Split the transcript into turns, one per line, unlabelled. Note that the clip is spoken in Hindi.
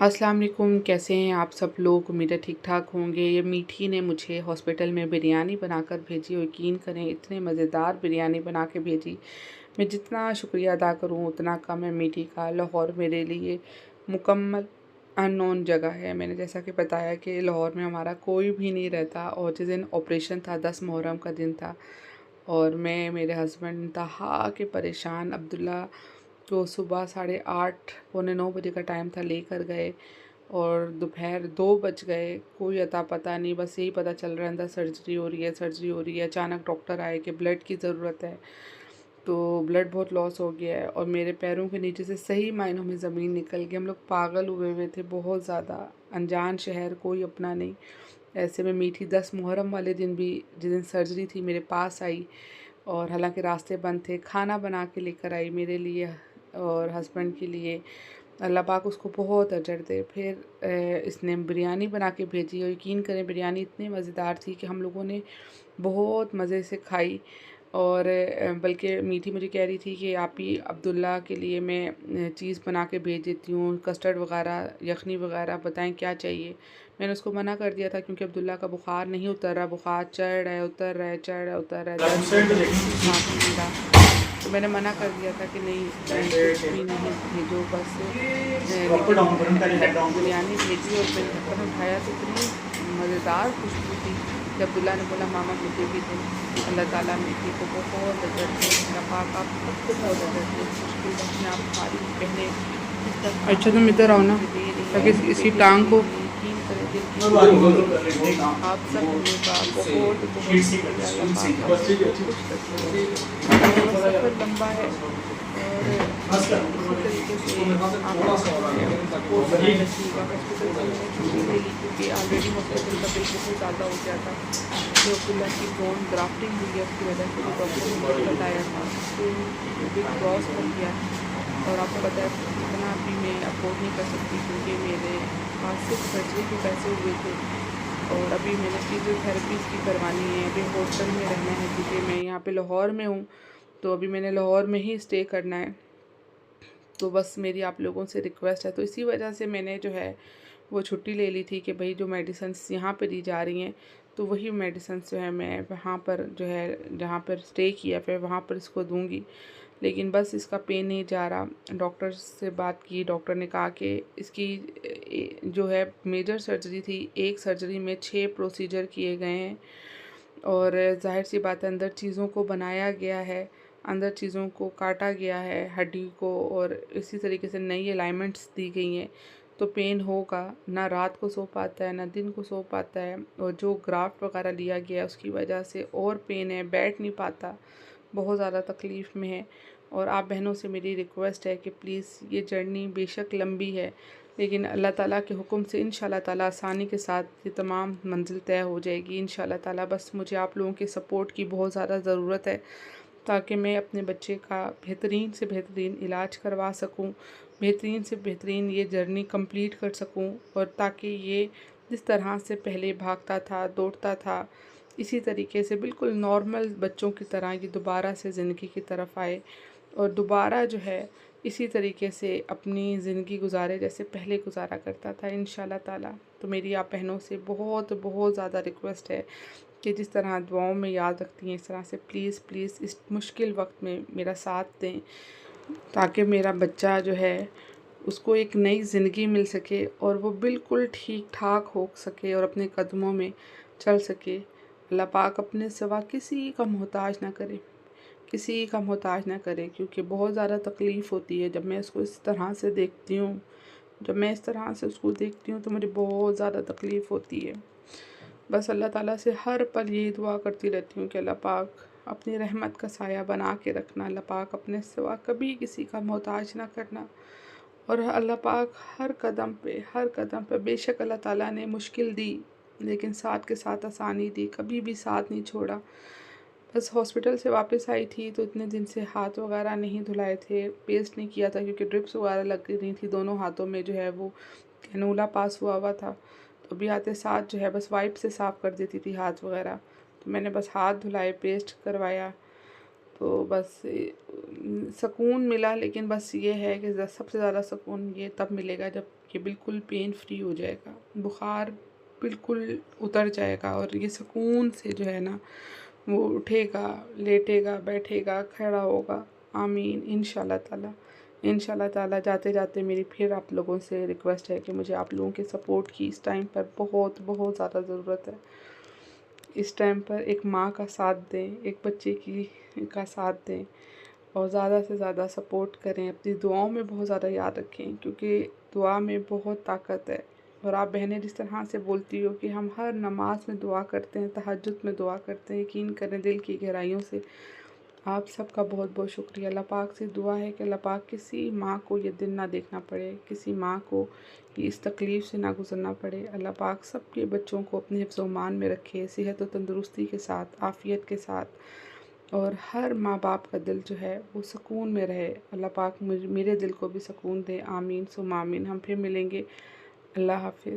अस्सलाम वालेकुम, कैसे हैं आप सब लोग। उम्मीद है ठीक ठाक होंगे। ये मीठी ने मुझे हॉस्पिटल में बिरयानी बनाकर भेजी और यकीन करें इतने मज़ेदार बिरयानी बना के भेजी। मैं जितना शुक्रिया अदा करूं उतना कम है मीठी का। लाहौर मेरे लिए मुकम्मल अननोन जगह है। मैंने जैसा कि बताया कि लाहौर में हमारा कोई भी नहीं रहता और जिस दिन ऑपरेशन था 10 मुहर्रम का दिन था और मैं मेरे हस्बैंड इंतहा के परेशान अब्दुल्ला तो सुबह 8:30 पौने 9 बजे का टाइम था, लेकर गए और दोपहर 2 बज गए। कोई अता पता नहीं, बस यही पता चल रहा है अंदर सर्जरी हो रही है, सर्जरी हो रही है। अचानक डॉक्टर आए कि ब्लड की ज़रूरत है, तो ब्लड बहुत लॉस हो गया है और मेरे पैरों के नीचे से सही मायनों में ज़मीन निकल गई। हम लोग पागल हुए हुए थे बहुत ज़्यादा। अनजान शहर, कोई अपना नहीं। ऐसे में मीठी 10 मुहर्रम वाले दिन भी, जिस दिन सर्जरी थी, मेरे पास आई और हालांकि रास्ते बंद थे। खाना बना के लेकर आई मेरे लिए और हस्बैंड के लिए। अल्लाह पाक उसको बहुत अजर दे। फिर इसने बिरयानी बना के भेजी और यकीन करें बिरयानी इतनी मज़ेदार थी कि हम लोगों ने बहुत मज़े से खाई। और बल्कि मीठी मुझे कह रही थी कि आप ही अब्दुल्ला के लिए मैं चीज़ बना के भेज देती हूँ, कस्टर्ड वगैरह, यखनी वगैरह, बताएं क्या चाहिए। मैंने उसको मना कर दिया था क्योंकि अब्दुल्ला का बुखार नहीं उतर रहा, बुखार चढ़ रहा है, उतर रहा है, चढ़ रहा है, उतर रहा है, तो मैंने मना कर दिया था कि नहीं कुछ भी नहीं भेजो बस। लेकिन बिरयानी भेजी और मैंने ढक्कन उठाया तो इतनी मज़ेदार खुशबू थी कि अब्दुल्ला ने बोला मामा मुझे भी दो। अल्लाह ताला मीठी को बहुत अजर दे, मेरा पाक आप सबको बहुत अजर दे। मुश्किल वक्त में आप हमारी बहनें जिस तरह अच्छा तुम इधर आओ ना मुझे दे रही
ताकि
हैं,
इसकी टांग को
यकीन करें दिल की खुशी आप सब लोगों का बहुत बहुत शुक्रिया। अल्लाह पाक आपको बहुत कुछ करते रहे। और सफ़र लंबा है और इसी तरीके से आप लोग जो है सपोर्ट बनाए रखिएगा। हॉस्पिटल से मैंने छुट्टी ले ली क्योंकि ऑलरेडी हॉस्पिटल का बिल बहुत ज़्यादा हो गया था। तो अब्दुल्ला की बोन ग्राफ्टिंग हुई है, उसकी वजह से भी डॉक्टर ने मुझे बताया था तो बिल क्रॉस कर गया। और आपको पता है इतना भी मैं अफोर्ड नहीं कर सकती क्योंकि मेरे पास सिर्फ सर्जरी के पैसे हुए थे और अभी मैंने फिजियोथेरेपी की करवानी है। अभी हॉस्टल में रहना है क्योंकि मैं यहाँ पे लाहौर में हूँ, तो अभी मैंने लाहौर में ही स्टे करना है। तो बस मेरी आप लोगों से रिक्वेस्ट है, तो इसी वजह से मैंने जो है वो छुट्टी ले ली थी कि भाई जो मेडिसिन्स यहाँ पे दी जा रही हैं तो वही मेडिसिन्स जो है मैं वहाँ पर जो है जहाँ पर स्टे किया फिर वहाँ पर इसको दूँगी। लेकिन बस इसका पेन नहीं जा रहा। डॉक्टर से बात की, डॉक्टर ने कहा कि इसकी जो है मेजर सर्जरी थी, एक सर्जरी में 6 प्रोसीजर किए गए हैं और ज़ाहिर सी बात है अंदर चीज़ों को बनाया गया है, अंदर चीज़ों को काटा गया है, हड्डी को, और इसी तरीके से नई अलाइनमेंट्स दी गई हैं। तो पेन होगा, ना रात को सो पाता है ना दिन को सो पाता है और जो ग्राफ्ट वगैरह लिया गया है उसकी वजह से और पेन है, बैठ नहीं पाता, बहुत ज़्यादा तकलीफ़ में है। और आप बहनों से मेरी रिक्वेस्ट है कि प्लीज़ ये जर्नी बेशक लंबी है लेकिन अल्लाह ताला के हुक्म से इंशाल्लाह ताला आसानी के साथ ये तमाम मंजिल तय हो जाएगी इंशाल्लाह ताला। बस मुझे आप लोगों के सपोर्ट की बहुत ज़्यादा ज़रूरत है ताकि मैं अपने बच्चे का बेहतरीन से बेहतरीन इलाज करवा सकूं, बेहतरीन से बेहतरीन ये जर्नी कंप्लीट कर सकूं और ताकि ये जिस तरह से पहले भागता था, दौड़ता था, इसी तरीके से बिल्कुल नॉर्मल बच्चों की तरह ये दोबारा से ज़िंदगी की तरफ आए और दोबारा जो है इसी तरीके से अपनी ज़िंदगी गुजारे जैसे पहले गुजारा करता था इंशाल्लाह ताला। तो मेरी आप बहनों से बहुत बहुत ज़्यादा रिक्वेस्ट है कि जिस तरह दुआओं में याद रखती हैं इस तरह से प्लीज़ प्लीज़ इस मुश्किल वक्त में मेरा साथ दें ताकि मेरा बच्चा जो है उसको एक नई ज़िंदगी मिल सके और वो बिल्कुल ठीक ठाक हो सके और अपने कदमों में चल सके। अल्लाह पाक अपने सिवा किसी का मोहताज ना करे, किसी का मोहताज ना करे, क्योंकि बहुत ज़्यादा तकलीफ़ होती है जब मैं इसको इस तरह से देखती हूँ। जब मैं इस तरह से उसको देखती हूँ तो मुझे बहुत ज़्यादा तकलीफ़ होती है। बस अल्लाह ताला से हर पल यही दुआ करती रहती हूँ कि अल्लाह पाक अपनी रहमत का साया बना के रखना, अल्लाह पाक अपने सिवा कभी किसी का मोहताज ना करना। और अल्लाह पाक हर कदम पे बेशक अल्लाह ताला ने मुश्किल दी लेकिन साथ के साथ आसानी दी, कभी भी साथ नहीं छोड़ा। बस हॉस्पिटल से वापस आई थी तो इतने दिन से हाथ वगैरह नहीं धुलाए थे, पेस्ट नहीं किया था क्योंकि ड्रिप्स वगैरह लग रही थी दोनों हाथों में, जो है वो कैनूला पास हुआ था। तो भी आते साथ जो है बस वाइप से साफ़ कर देती थी हाथ वगैरह। तो मैंने बस हाथ धुलाए, पेस्ट करवाया। तो बस सुकून मिला, लेकिन बस ये है कि सबसे ज़्यादा सुकून ये तब मिलेगा जब ये बिल्कुल पेन फ्री हो जाएगा, बुखार बिल्कुल उतर जाएगा और ये सुकून से जो है ना वो उठेगा, लेटेगा, बैठेगा, खड़ा होगा। आमीन इंशाल्लाह ताला। जाते जाते मेरी फिर आप लोगों से रिक्वेस्ट है कि मुझे आप लोगों के सपोर्ट की इस टाइम पर बहुत बहुत ज़्यादा ज़रूरत है। इस टाइम पर एक माँ का साथ दें, एक बच्चे की का साथ दें और ज़्यादा से ज़्यादा सपोर्ट करें। अपनी दुआओं में बहुत ज़्यादा याद रखें, क्योंकि दुआ में बहुत ताकत है। और आप बहनें जिस तरह से बोलती हो कि हम हर नमाज में दुआ करते हैं, तहज्जुद में दुआ करते हैं, यकीन करें दिल की गहराइयों से आप सबका बहुत बहुत शुक्रिया। अल्लाह पाक से दुआ है कि अल्लाह पाक किसी माँ को ये दिन ना देखना पड़े, किसी माँ को इस तकलीफ़ से ना गुज़रना पड़े। अल्लाह पाक सबके बच्चों को अपने हिफ्ज़ व ईमान में रखे, सेहत और तंदुरुस्ती के साथ, आफ़ियत के साथ, और हर माँ बाप का दिल जो है वो सुकून में रहे। अल्लाह पाक मेरे दिल को भी सुकून दे। आमीन सुम्मा आमीन। हम फिर मिलेंगे। अल्लाह हाफ़िज़।